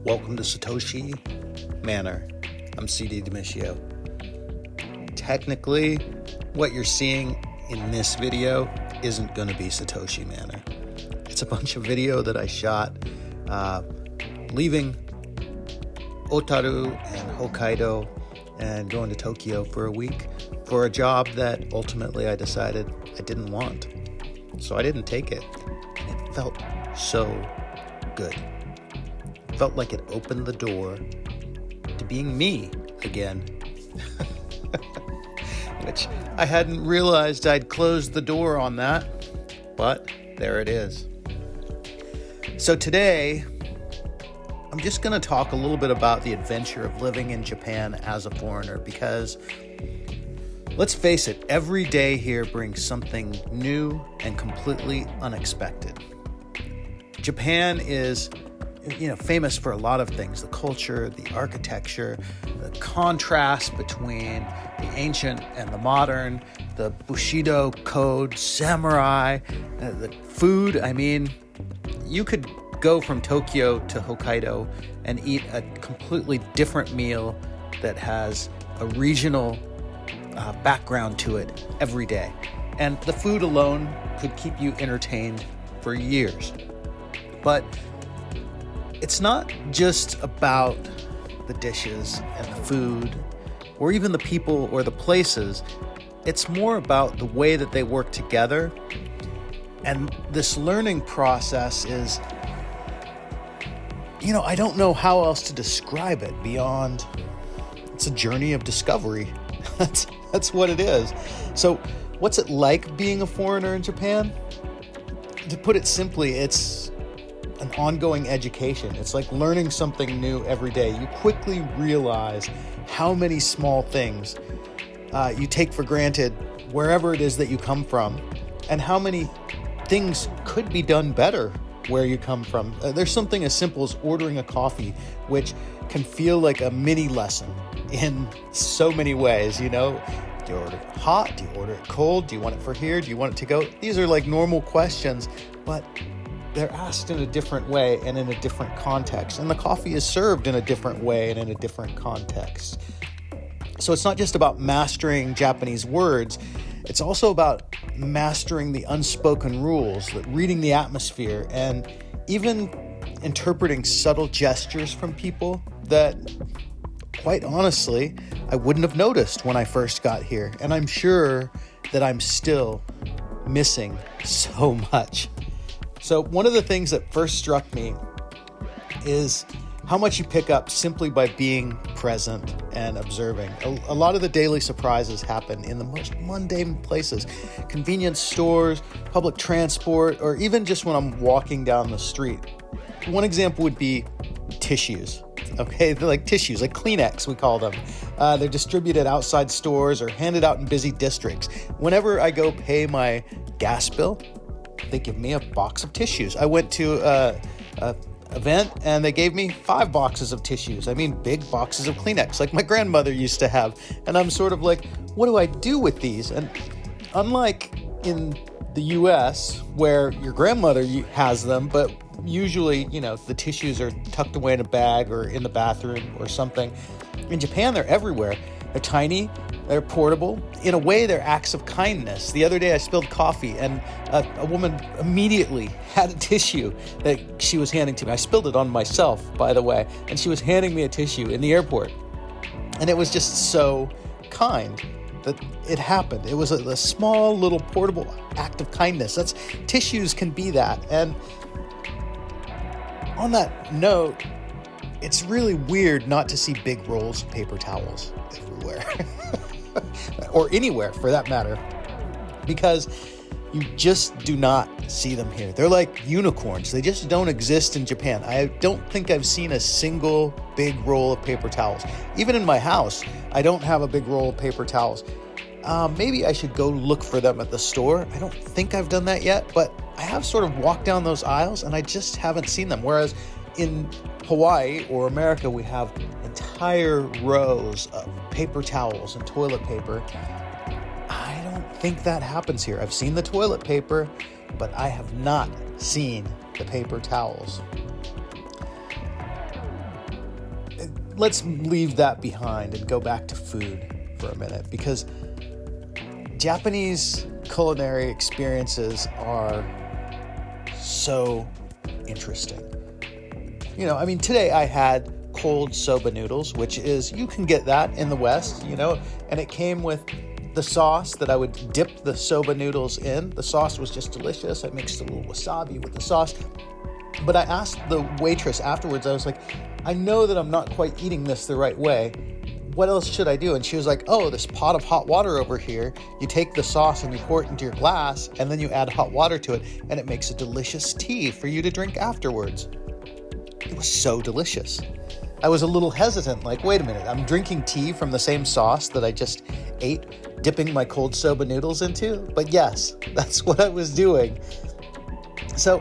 Welcome to Satoshi Manor. I'm CD Demiscio. Technically, what you're seeing in this video isn't going to be Satoshi Manor. It's a bunch of video that I shot leaving Otaru and Hokkaido and going to Tokyo for a week for a job that ultimately I decided I didn't want. So I didn't take it. And it felt so good. It felt like it opened the door to being me again. Which I hadn't realized I'd closed the door on that, but there it is. So today, I'm just going to talk a little bit about the adventure of living in Japan as a foreigner, because let's face it, every day here brings something new and completely unexpected. Japan is, famous for a lot of things: the culture, the architecture, the contrast between the ancient and the modern, the Bushido code, samurai, the food. I mean, you could go from Tokyo to Hokkaido and eat a completely different meal that has a regional background to it every day. And the food alone could keep you entertained for years. But it's not just about the dishes and the food, or even the people or the places. It's more about the way that they work together. And this learning process is, I don't know how else to describe it beyond it's a journey of discovery. That's what it is. So what's it like being a foreigner in Japan? To put it simply, it's an ongoing education. It's like learning something new every day. You quickly realize how many small things you take for granted wherever it is that you come from, and how many things could be done better where you come from. There's something as simple as ordering a coffee, which can feel like a mini lesson in so many ways. Do you order it hot? Do you order it cold? Do you want it for here? Do you want it to go? These are like normal questions, but they're asked in a different way and in a different context. And the coffee is served in a different way and in a different context. So it's not just about mastering Japanese words. It's also about mastering the unspoken rules, reading the atmosphere, and even interpreting subtle gestures from people that, quite honestly, I wouldn't have noticed when I first got here. And I'm sure that I'm still missing so much. So one of the things that first struck me is how much you pick up simply by being present and observing. A lot of the daily surprises happen in the most mundane places: convenience stores, public transport, or even just when I'm walking down the street. One example would be tissues. Okay, they're like tissues, like Kleenex, we call them. They're distributed outside stores or handed out in busy districts. Whenever I go pay my gas bill, they give me a box of tissues. I went to a event and they gave me 5 boxes of tissues. I mean, big boxes of Kleenex like my grandmother used to have. And I'm sort of like, what do I do with these? And unlike in the US, where your grandmother has them, but usually, the tissues are tucked away in a bag or in the bathroom or something. In Japan, they're everywhere. They're tiny, they're portable. In a way, they're acts of kindness. The other day, I spilled coffee, and a woman immediately had a tissue that she was handing to me. I spilled it on myself, by the way, and she was handing me a tissue in the airport. And it was just so kind that it happened. It was a small, little, portable act of kindness. Tissues can be that. And on that note, it's really weird not to see big rolls of paper towels everywhere. Or anywhere, for that matter, because you just do not see them here. They're like unicorns. They just don't exist in Japan. I don't think I've seen a single big roll of paper towels. Even in my house, I don't have a big roll of paper towels. Maybe I should go look for them at the store. I don't think I've done that yet, but I have sort of walked down those aisles and I just haven't seen them. Whereas in Hawaii or America, we have entire rows of paper towels and toilet paper. I don't think that happens here. I've seen the toilet paper, but I have not seen the paper towels. let's leave that behind and go back to food for a minute, because Japanese culinary experiences are so interesting. Today I had cold soba noodles, which is, you can get that in the West, and it came with the sauce that I would dip the soba noodles in. The sauce was just delicious. I mixed a little wasabi with the sauce. But I asked the waitress afterwards, I was like, I know that I'm not quite eating this the right way. What else should I do? And she was like, oh, this pot of hot water over here. You take the sauce and you pour it into your glass, and then you add hot water to it, and it makes a delicious tea for you to drink afterwards. It was so delicious. I was a little hesitant, like, wait a minute, I'm drinking tea from the same sauce that I just ate, dipping my cold soba noodles into? But yes, that's what I was doing. So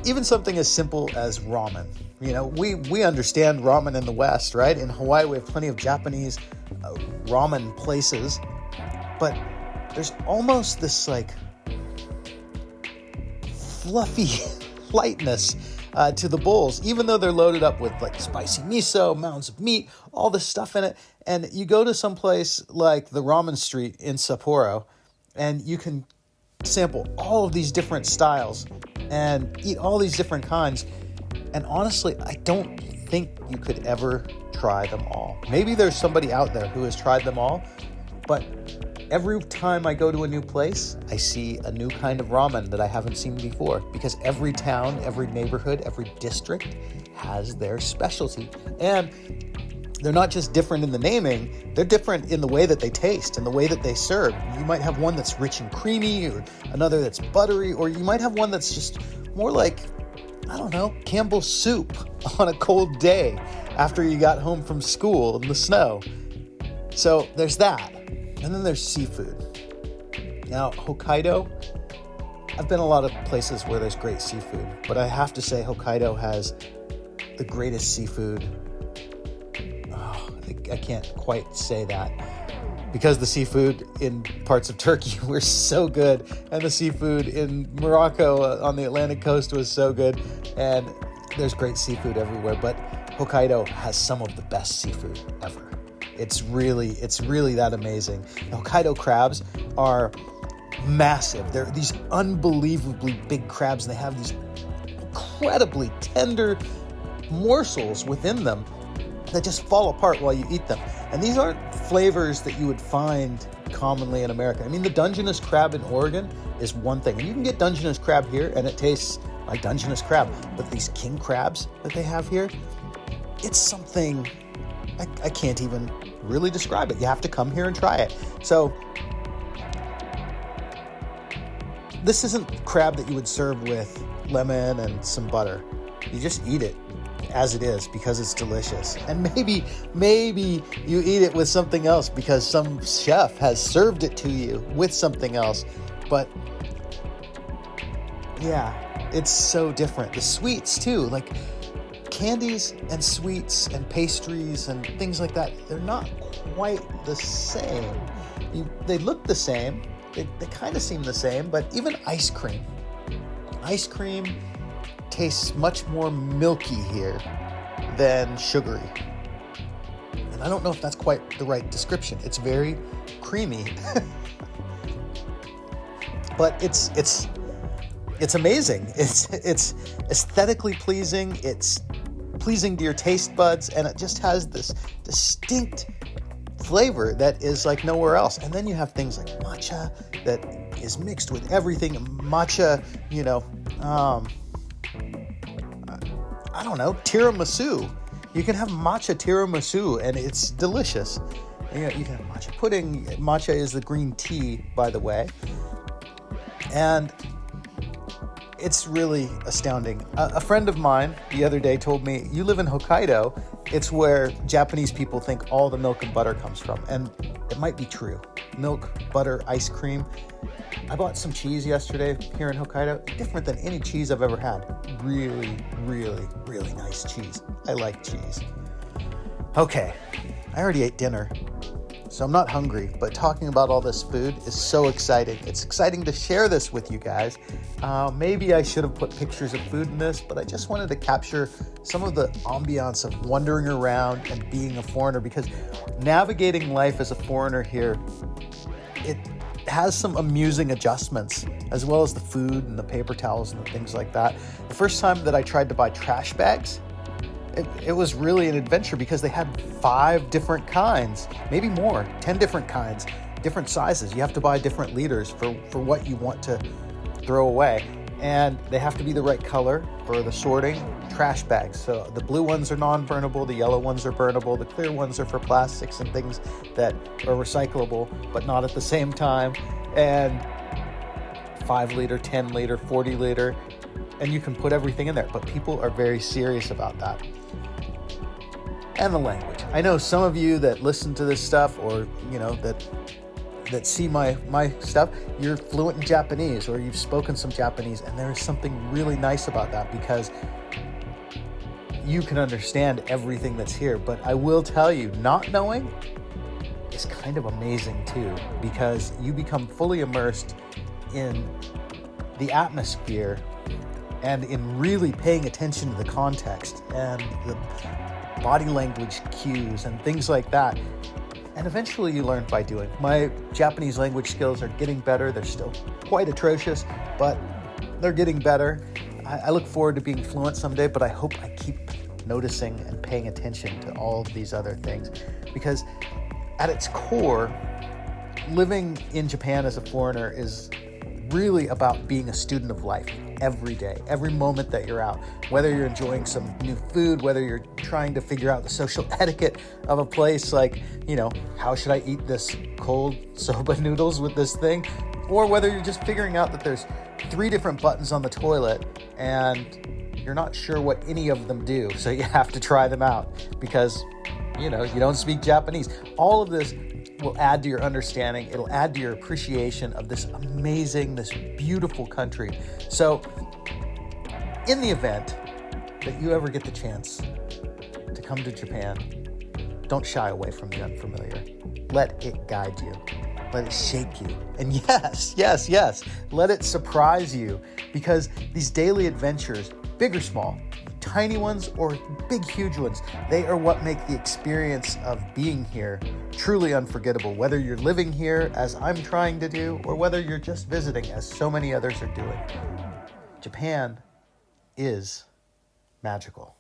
even something as simple as ramen. We understand ramen in the West, right? In Hawaii, we have plenty of Japanese ramen places, but there's almost this like fluffy lightness to the bowls, even though they're loaded up with like spicy miso, mounds of meat, all this stuff in it. And you go to some place like the Ramen Street in Sapporo, and you can sample all of these different styles and eat all these different kinds. And honestly, I don't think you could ever try them all. Maybe there's somebody out there who has tried them all, but every time I go to a new place, I see a new kind of ramen that I haven't seen before, because every town, every neighborhood, every district has their specialty. And they're not just different in the naming, they're different in the way that they taste and the way that they serve. You might have one that's rich and creamy, or another that's buttery, or you might have one that's just more like, I don't know, Campbell's soup on a cold day after you got home from school in the snow. So there's that. And then there's seafood. Now, Hokkaido, I've been a lot of places where there's great seafood, but I have to say Hokkaido has the greatest seafood. I can't quite say that, because the seafood in parts of Turkey were so good, and the seafood in Morocco on the Atlantic coast was so good, and there's great seafood everywhere, but Hokkaido has some of the best seafood ever. It's really that amazing. Hokkaido crabs are massive. They're these unbelievably big crabs, and they have these incredibly tender morsels within them that just fall apart while you eat them. And these aren't flavors that you would find commonly in America. I mean, the Dungeness crab in Oregon is one thing, and you can get Dungeness crab here, and it tastes like Dungeness crab. But these king crabs that they have here, it's something I can't even really describe it. You have to come here and try it. So this isn't crab that you would serve with lemon and some butter. You just eat it as it is because it's delicious. And maybe you eat it with something else because some chef has served it to you with something else. But yeah, it's so different. The sweets too, like candies and sweets and pastries and things like that, they're not quite the same. They look the same. They kind of seem the same, but even ice cream tastes much more milky here than sugary. And I don't know if that's quite the right description. It's very creamy. But it's amazing. It's aesthetically pleasing. It's pleasing to your taste buds, and it just has this distinct flavor that is like nowhere else. And then you have things like matcha that is mixed with everything. Matcha, I don't know, tiramisu. You can have matcha tiramisu, and it's delicious. You can have matcha pudding. Matcha is the green tea, by the way. And it's really astounding. A friend of mine the other day told me, you live in Hokkaido, it's where Japanese people think all the milk and butter comes from. And it might be true. Milk, butter, ice cream. I bought some cheese yesterday here in Hokkaido. Different than any cheese I've ever had. Really, really, really nice cheese. I like cheese. Okay, I already ate dinner, so I'm not hungry, but talking about all this food is so exciting. It's exciting to share this with you guys. Maybe I should have put pictures of food in this, but I just wanted to capture some of the ambiance of wandering around and being a foreigner, because navigating life as a foreigner here, it has some amusing adjustments, as well as the food and the paper towels and the things like that. The first time that I tried to buy trash bags, it was really an adventure, because they had 5 different kinds, maybe more, 10 different kinds, different sizes. You have to buy different liters for what you want to throw away, and they have to be the right color for the sorting. Trash bags, so the blue ones are non-burnable, the yellow ones are burnable, the clear ones are for plastics and things that are recyclable but not at the same time, and 5 liter, 10 liter, 40 liter, and you can put everything in there. But people are very serious about that. And the language, I know some of you that listen to this stuff, or that see my stuff, you're fluent in Japanese, or you've spoken some Japanese, and there is something really nice about that, because you can understand everything that's here. But I will tell you, not knowing is kind of amazing too, because you become fully immersed in the atmosphere and in really paying attention to the context and the body language cues and things like that. And eventually you learn by doing. My Japanese language skills are getting better. They're still quite atrocious, but they're getting better. I look forward to being fluent someday, but I hope I keep noticing and paying attention to all of these other things, because at its core, living in Japan as a foreigner is really about being a student of life every day, every moment that you're out, whether you're enjoying some new food, whether you're trying to figure out the social etiquette of a place, like, how should I eat this cold soba noodles with this thing, or whether you're just figuring out that there's 3 different buttons on the toilet and you're not sure what any of them do, so you have to try them out because, you don't speak Japanese. All of this will add to your understanding. It'll add to your appreciation of this amazing, this beautiful country. So in the event that you ever get the chance to come to Japan, don't shy away from the unfamiliar. Let it guide you. Let it shake you. And yes, let it surprise you, because these daily adventures, big or small, tiny ones or big, huge ones, they are what make the experience of being here truly unforgettable, whether you're living here, as I'm trying to do, or whether you're just visiting, as so many others are doing. Japan is magical.